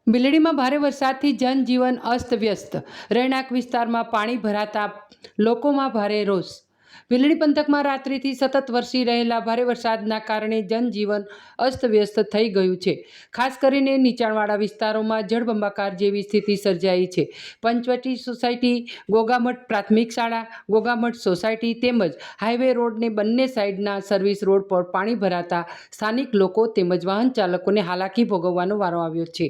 બિલડીમાં ભારે વરસાદથી જનજીવન અસ્તવ્યસ્ત। રહેણાંક વિસ્તારમાં પાણી ભરાતા લોકોમાં ભારે રોષ। બિલડી પંથકમાં રાત્રિથી સતત વરસી રહેલા ભારે વરસાદના કારણે જનજીવન અસ્તવ્યસ્ત થઈ ગયું છે। ખાસ કરીને નીચાણવાળા વિસ્તારોમાં જળબંબાકાર જેવી સ્થિતિ સર્જાઈ છે। પંચવટી સોસાયટી, ગોગામઠ પ્રાથમિક શાળા, ગોગામઠ સોસાયટી તેમજ હાઈવે રોડને બંને સાઈડના સર્વિસ રોડ પર પાણી ભરાતા સ્થાનિક લોકો તેમજ વાહન ચાલકોને હાલાકી ભોગવવાનો વારો આવ્યો છે।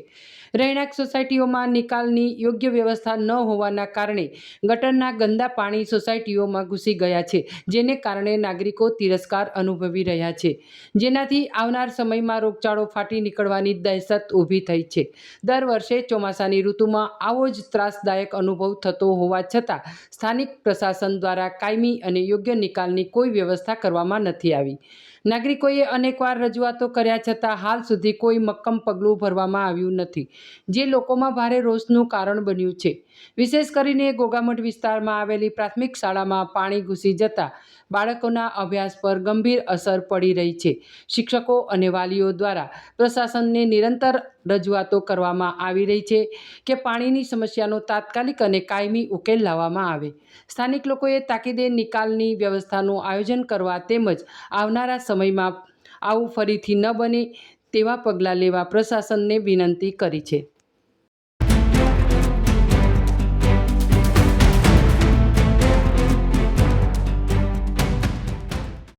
રહેણાંક સોસાયટીઓમાં નિકાલની યોગ્ય વ્યવસ્થા ન હોવાના કારણે ગટરના ગંદા પાણી સોસાયટીઓમાં ઘૂસી ગયા છે, જેને કારણે નાગરિકો તિરસ્કાર અનુભવી રહ્યા છે, જેનાથી આવનાર સમયમાં રોગચાળો ફાટી નીકળવાની દહેશત ઊભી થઈ છે। દર વર્ષે ચોમાસાની ઋતુમાં આવો જ ત્રાસદાયક અનુભવ થતો હોવા છતાં સ્થાનિક પ્રશાસન દ્વારા કાયમી અને યોગ્ય નિકાલની કોઈ વ્યવસ્થા કરવામાં નથી આવી। નાગરિકોએ અનેકવાર રજૂઆતો કર્યા છતાં હાલ સુધી કોઈ મક્કમ પગલું ભરવામાં આવ્યું નથી, જે લોકોમાં ભારે રોષનું કારણ બન્યું છે। વિશેષ કરીને ગોગામઠ વિસ્તારમાં આવેલી પ્રાથમિક શાળામાં પાણી ઘૂસી જતા બાળકોના અભ્યાસ પર ગંભીર અસર પડી રહી છે। શિક્ષકો અને વાલીઓ દ્વારા પ્રશાસનને નિરંતર રજૂઆતો કરવામાં આવી રહી છે કે પાણીની સમસ્યાનો તાત્કાલિક અને કાયમી ઉકેલ લાવવામાં આવે। સ્થાનિક લોકોએ તાકીદે નિકાલની વ્યવસ્થાનું આયોજન કરવા તેમજ આવનારા સમયમાં આવું ફરીથી ન બને તેવા પગલાં લેવા પ્રશાસનને વિનંતી કરી છે।